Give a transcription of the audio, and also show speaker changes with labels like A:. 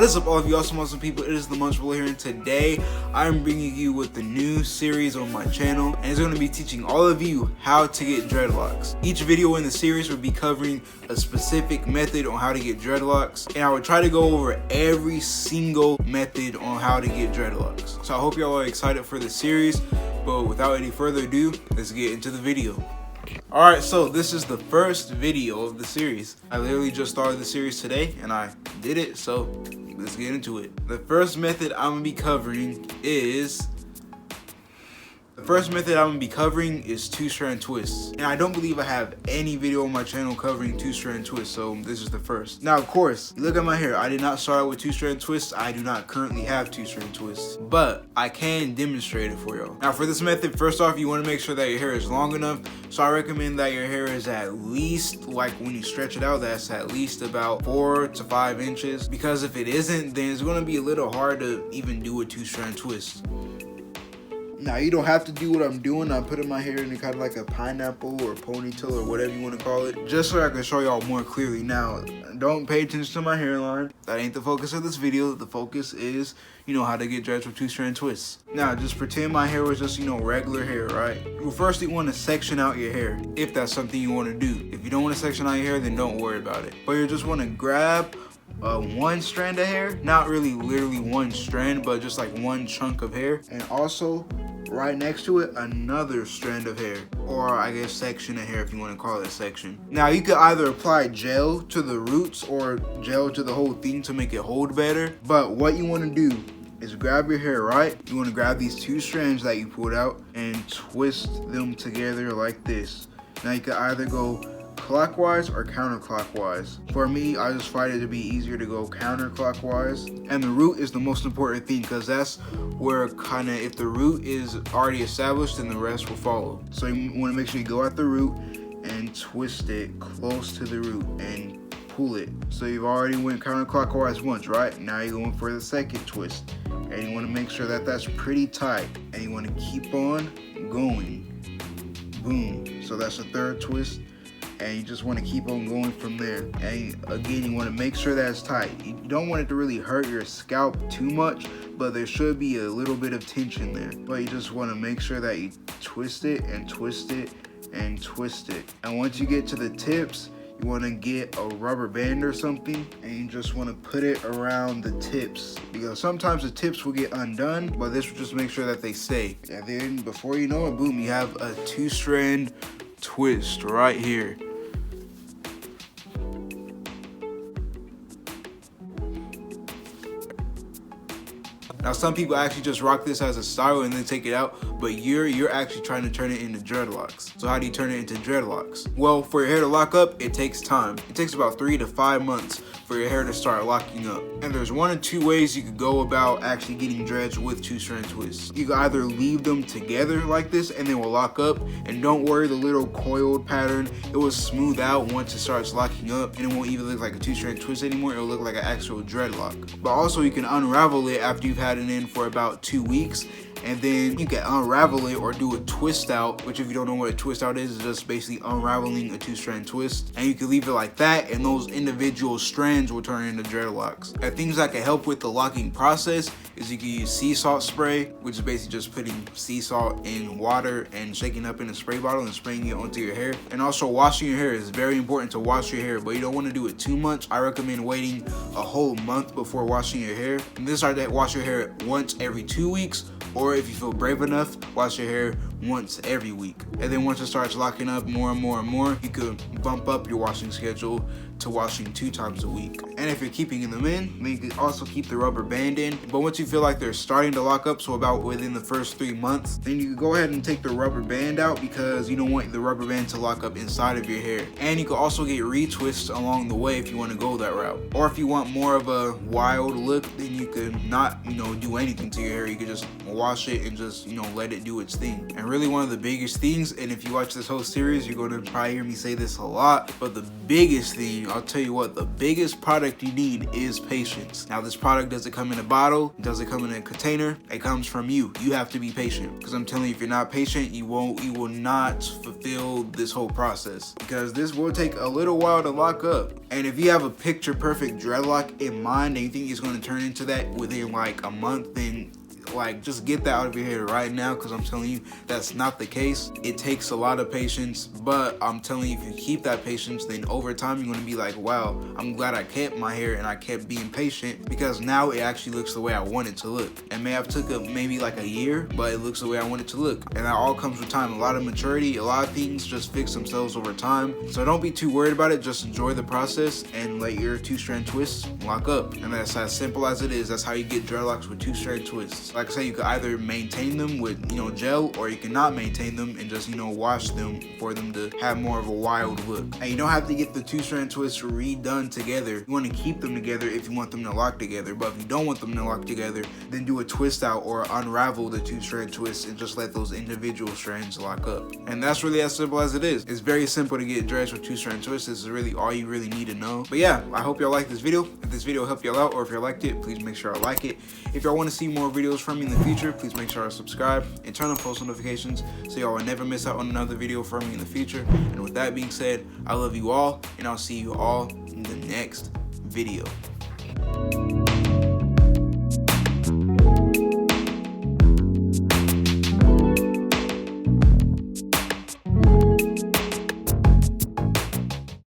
A: is up, all of you awesome people? It is TheMunchBowl here, and today I'm bringing you with the new series on my channel, and it's going to be teaching all of you how to get dreadlocks. Each video in the series will be covering a specific method on how to get dreadlocks, and I will try to go over every single method on how to get dreadlocks. So I hope y'all are excited for the series, but without any further ado, let's get into the video. Alright, so this is the first video of the series. I literally just started the series today and I did it, so let's get into it. The first method I'm going to be covering is two-strand twists. And I don't believe I have any video on my channel covering two-strand twists, so this is the first. Now, of course, you look at my hair. I did not start out with two-strand twists. I do not currently have two-strand twists, but I can demonstrate it for y'all. Now, for this method, first off, you want to make sure that your hair is long enough. So I recommend that your hair is at least, like when you stretch it out, that's at least about 4 to 5 inches. Because if it isn't, then it's going to be a little hard to even do a two-strand twist. Now, you don't have to do what I'm doing. I'm putting my hair in kind of like a pineapple or ponytail or whatever you want to call it, just so I can show y'all more clearly. Now, don't pay attention to my hairline. That ain't the focus of this video. The focus is, how to get dreads with two-strand twists. Now, just pretend my hair was just, regular hair, right? Well, first you want to section out your hair, if that's something you want to do. If you don't want to section out your hair, then don't worry about it. But you just want to grab one strand of hair, not really literally one strand, but just like one chunk of hair, and also right next to it another strand of hair, or I guess section of hair if you want to call it a section. Now, you could either apply gel to the roots or gel to the whole thing to make it hold better, but what you want to do is grab your hair, right? You want to grab these two strands that you pulled out and twist them together like this. Now, you could either go clockwise or counterclockwise. For me, I just find it to be easier to go counterclockwise. And the root is the most important thing, because that's where if the root is already established, then the rest will follow. So you want to make sure you go at the root and twist it close to the root and pull it. So you've already went counterclockwise once, right? Now you're going for the second twist, and you want to make sure that that's pretty tight, and you want to keep on going. Boom. So that's the third twist, and you just want to keep on going from there. And again, you want to make sure that it's tight. You don't want it to really hurt your scalp too much, but there should be a little bit of tension there. But you just want to make sure that you twist it and twist it and twist it. And once you get to the tips, you want to get a rubber band or something, and you just want to put it around the tips, because sometimes the tips will get undone, but this will just make sure that they stay. And then before you know it, boom, you have a two-strand twist right here. Now, some people actually just rock this as a style and then take it out, but you're actually trying to turn it into dreadlocks. So how do you turn it into dreadlocks? Well, for your hair to lock up, it takes time. It takes about 3 to 5 months for your hair to start locking up. And there's 1 or 2 ways you could go about actually getting dreads with two-strand twists. You can either leave them together like this and they will lock up, and don't worry, the little coiled pattern, it will smooth out once it starts locking up, and it won't even look like a two-strand twist anymore. It'll look like an actual dreadlock. But also, you can unravel it after you've had it in for about 2 weeks, and then you can unravel it or do a twist out, which, if you don't know what a twist out is just basically unraveling a two-strand twist. And you can leave it like that, and those individual strands will turn into dreadlocks. And things that can help with the locking process is you can use sea salt spray, which is basically just putting sea salt in water and shaking up in a spray bottle and spraying it onto your hair. And also, washing your hair is very important to wash your hair, but you don't want to do it too much. I recommend waiting a whole month before washing your hair, and then start to wash your hair once every 2 weeks, or if you feel brave enough, wash your hair once every week. And then once it starts locking up more and more and more, you could bump up your washing schedule to washing 2 times a week. And if you're keeping them in, then you can also keep the rubber band in. But once you feel like they're starting to lock up, so about within the first 3 months, then you can go ahead and take the rubber band out, because you don't want the rubber band to lock up inside of your hair. And you can also get retwists along the way if you want to go that route. Or if you want more of a wild look, then you could not, do anything to your hair. You could just wash it and just, let it do its thing. And And really one of the biggest things, and if you watch this whole series, you're gonna probably hear me say this a lot, but the biggest thing, I'll tell you what, the biggest product you need is patience. Now this product doesn't come in a bottle, doesn't come in a container, it comes from you. You have to be patient, because I'm telling you, if you're not patient, you will not fulfill this whole process, because this will take a little while to lock up. And if you have a picture perfect dreadlock in mind and you think it's going to turn into that within like a month, then like just get that out of your head right now, because I'm telling you that's not the case. It takes a lot of patience, but I'm telling you, if you keep that patience, then over time you're going to be like, wow, I'm glad I kept my hair and I kept being patient, because now it actually looks the way I want it to look. It may have took maybe like a year, but it looks the way I want it to look, and that all comes with time. A lot of maturity, a lot of things just fix themselves over time, so don't be too worried about it. Just enjoy the process and let your two-strand twists lock up, and that's as simple as it is. That's how you get dreadlocks with two-strand twists. Like I say, you could either maintain them with, you know, gel, or you cannot maintain them and just, you know, wash them for them to have more of a wild look. And you don't have to get the two-strand twists redone together. You want to keep them together if you want them to lock together, but if you don't want them to lock together, then do a twist out or unravel the two-strand twists and just let those individual strands lock up. And that's really as simple as it is. It's very simple to get dreads with two-strand twists. This is really all you really need to know. But yeah, I hope y'all like this video. If this video helped y'all out, or if you liked it, please make sure I like it. If y'all want to see more videos from me in the future, please make sure to subscribe and turn on post notifications so y'all will never miss out on another video from me in the future. And with that being said, I love you all, and I'll see you all in the next video.